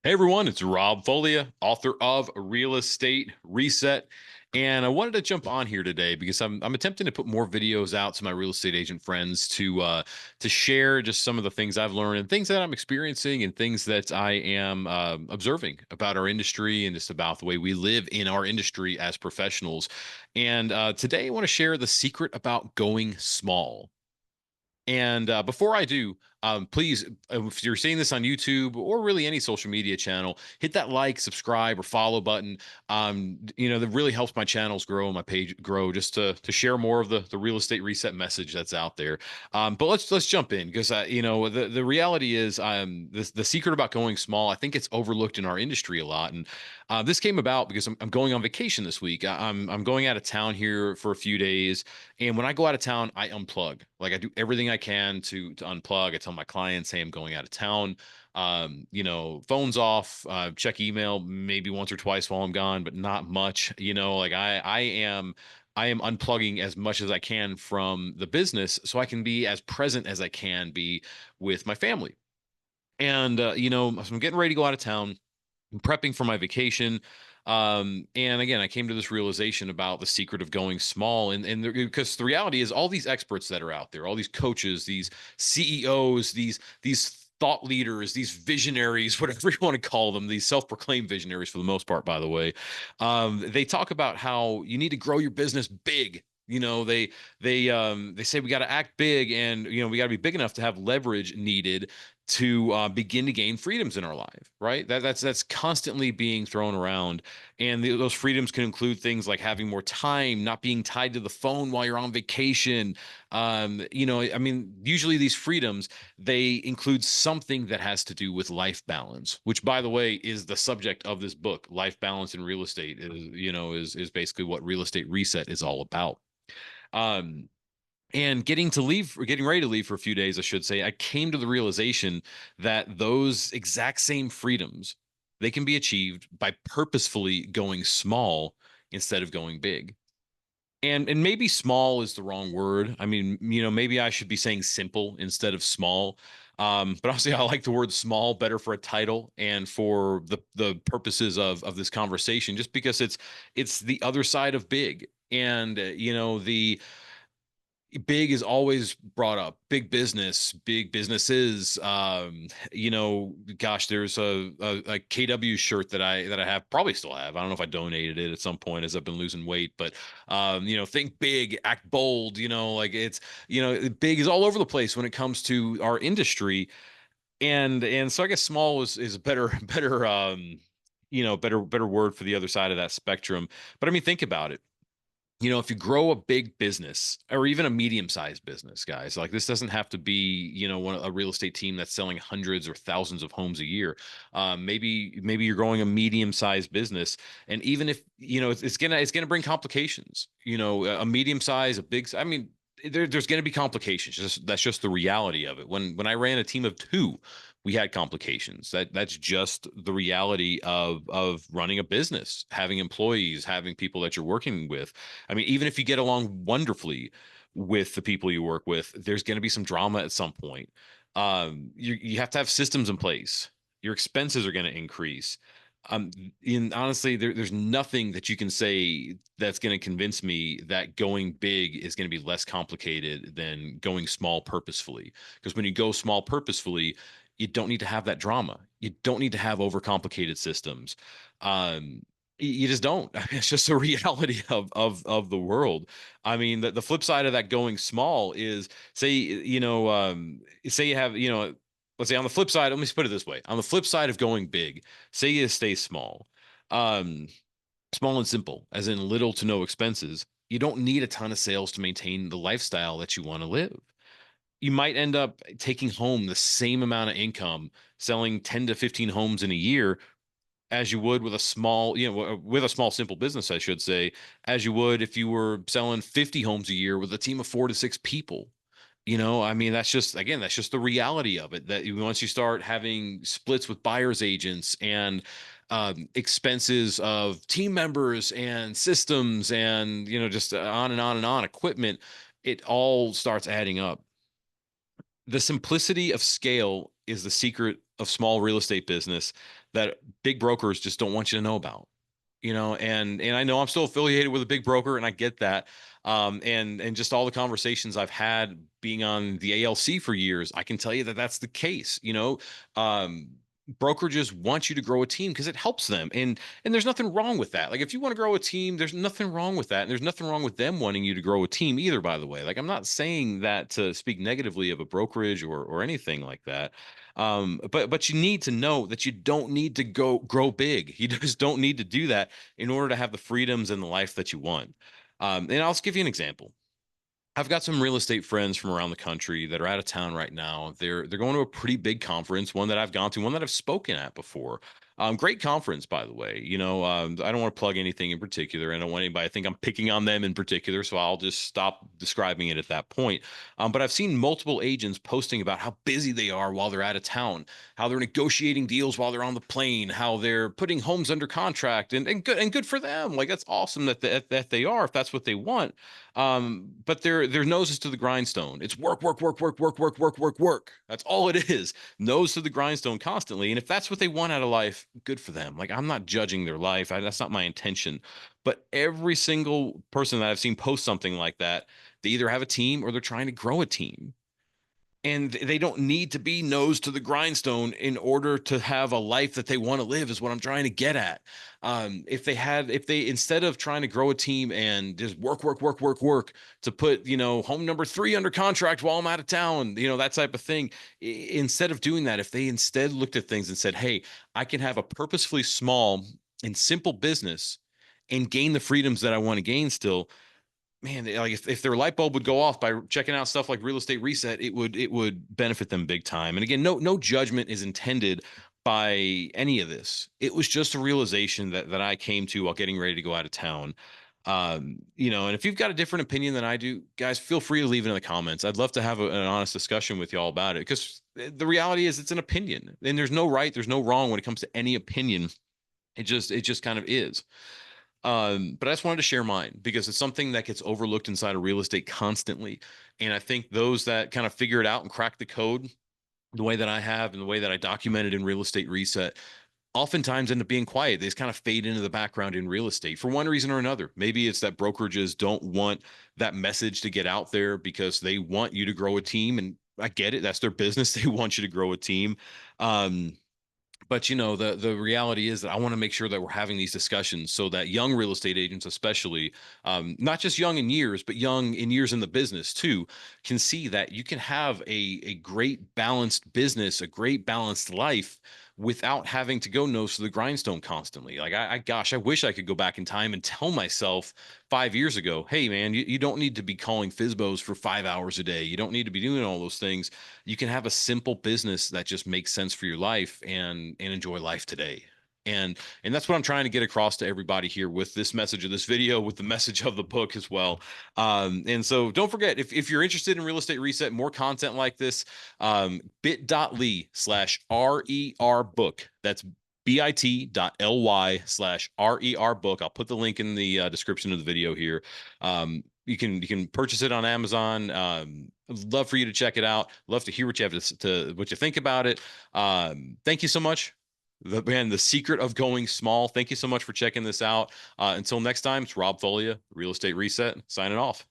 Hey everyone, it's Rob Folia, author of Real Estate Reset. And I wanted to jump on here today because I'm attempting to put more videos out to my real estate agent friends to share just some of the things I've learned and things that I'm experiencing and things that I am observing about our industry and just about the way we live in our industry as professionals. And today I want to share the secret about going small. And before I do, please, if you're seeing this on YouTube or really any social media channel, hit that like, subscribe, or follow button. That really helps my channels grow and my page grow just to share more of the real estate reset message that's out there. But let's jump in because the reality is the secret about going small. I think it's overlooked in our industry a lot, and this came about because I'm going on vacation this week. I'm going out of town here for a few days. And when I go out of town, I unplug. Like I do everything I can to unplug. I tell my clients, hey, I'm going out of town. Phones off, check email maybe once or twice while I'm gone, but not much. Like I am unplugging as much as I can from the business so I can be as present as I can be with my family. And so I'm getting ready to go out of town. I'm prepping for my vacation. And again, I came to this realization about the secret of going small. And because the reality is all these experts that are out there, all these coaches, these CEOs, these thought leaders, these visionaries, whatever you want to call them, these self-proclaimed visionaries for the most part, by the way, they talk about how you need to grow your business big. They say we got to act big, and we got to be big enough to have leverage needed to begin to gain freedoms in our life, right? That's constantly being thrown around, and those freedoms can include things like having more time, not being tied to the phone while you're on vacation. I mean, usually these freedoms they include something that has to do with life balance, which, by the way, is the subject of this book. Life balance in real estate is basically what Real Estate Reset is all about. Um, and getting ready to leave for a few days, I should say, I came to the realization that those exact same freedoms, they can be achieved by purposefully going small instead of going big. And maybe small is the wrong word. I mean, maybe I should be saying simple instead of small. But honestly, I like the word small better for a title and for the purposes of this conversation, just because it's the other side of big. And the big is always brought up. Big business, big businesses. Gosh, there's a KW shirt that I have, probably still have. I don't know if I donated it at some point as I've been losing weight, but think big, act bold. Like it's big is all over the place when it comes to our industry, and so I guess small is a better better word for the other side of that spectrum. But I mean, think about it. If you grow a big business or even a medium-sized business, guys, like this doesn't have to be, a real estate team that's selling hundreds or thousands of homes a year. Maybe you're growing a medium-sized business, and even if it's gonna bring complications. A medium size, a big, I mean, there's going to be complications. That's just the reality of it. When I ran a team of two, we had complications. That's just the reality of running a business, having employees, having people that you're working with. I mean, even if you get along wonderfully with the people you work with, there's going to be some drama at some point. You have to have systems in place. Your expenses are going to increase. In honestly, there's nothing that you can say that's going to convince me that going big is going to be less complicated than going small purposefully. Because when you go small purposefully, you don't need to have that drama. You don't need to have overcomplicated systems. Um, you just don't. It's just a reality of the world. I mean, the flip side of that going small is say you have, let's say on the flip side, let me just put it this way. On the flip side of going big, say you stay small. Um, Small and simple, as in little to no expenses. You don't need a ton of sales to maintain the lifestyle that you want to live. You might end up taking home the same amount of income selling 10 to 15 homes in a year as you would with a small, with a small, simple business, I should say, as you would if you were selling 50 homes a year with a team of 4 to 6 people. I mean, that's just the reality of it. That once you start having splits with buyer's agents and expenses of team members and systems and, just on and on and on, equipment, it all starts adding up. The simplicity of scale is the secret of small real estate business that big brokers just don't want you to know about. And I know I'm still affiliated with a big broker, and I get that. And just all the conversations I've had being on the ALC for years, I can tell you that that's the case. Brokerages want you to grow a team because it helps them, and there's nothing wrong with that. Like, if you want to grow a team, there's nothing wrong with that, and there's nothing wrong with them wanting you to grow a team either. By the way, like, I'm not saying that to speak negatively of a brokerage or anything like that. But you need to know that you don't need to go grow big. You just don't need to do that in order to have the freedoms and the life that you want. And I'll just give you an example. I've got some real estate friends from around the country that are out of town right now. They're going to a pretty big conference, one that I've gone to, one that I've spoken at before. Great conference, by the way. I don't want to plug anything in particular. I don't want anybody to think I'm picking on them in particular, so I'll just stop describing it at that point. But I've seen multiple agents posting about how busy they are while they're out of town, how they're negotiating deals while they're on the plane, how they're putting homes under contract, and good for them. Like, that's awesome that they are, if that's what they want. But their nose is to the grindstone. It's work, work, work, work, work, work, work, work, work. That's all it is. Nose to the grindstone constantly. And if that's what they want out of life, good for them. Like, I'm not judging their life. That's not my intention. But every single person that I've seen post something like that, they either have a team or they're trying to grow a team, and they don't need to be nose to the grindstone in order to have a life that they want to live, is what I'm trying to get at. If they instead of trying to grow a team and just work, work, work, work, work to put home number 3 under contract while I'm out of town, that type of thing. Instead of doing that, if they instead looked at things and said, hey, I can have a purposefully small and simple business and gain the freedoms that I want to gain still, man, like, if their light bulb would go off by checking out stuff like Real Estate Reset, it would benefit them big time. And again, no judgment is intended by any of this. It was just a realization that I came to while getting ready to go out of town. And if you've got a different opinion than I do, guys, feel free to leave it in the comments. I'd love to have an honest discussion with y'all about it, because the reality is it's an opinion, and there's no right, there's no wrong when it comes to any opinion. It just kind of is. But I just wanted to share mine because it's something that gets overlooked inside of real estate constantly. And I think those that kind of figure it out and crack the code the way that I have and the way that I documented in Real Estate Reset oftentimes end up being quiet. They just kind of fade into the background in real estate for one reason or another. Maybe it's that brokerages don't want that message to get out there because they want you to grow a team. And I get it. That's their business. They want you to grow a team. But the reality is that I want to make sure that we're having these discussions so that young real estate agents, especially, not just young in years, but young in years in the business too, can see that you can have a great balanced business, a great balanced life without having to go nose to the grindstone constantly. Like, gosh, I wish I could go back in time and tell myself 5 years ago, hey man, you don't need to be calling FISBOs for 5 hours a day. You don't need to be doing all those things. You can have a simple business that just makes sense for your life and enjoy life today. And that's what I'm trying to get across to everybody here with this message of this video, with the message of the book as well. And so don't forget, if you're interested in Real Estate Reset, more content like this, bit.ly/RER book. That's bit.ly/RER book. I'll put the link in the description of the video here. You can purchase it on Amazon. I'd love for you to check it out. Love to hear what you have what you think about it. Thank you so much. The secret of going small. Thank you so much for checking this out. Until next time, it's Rob Folia, Real Estate Reset, signing off.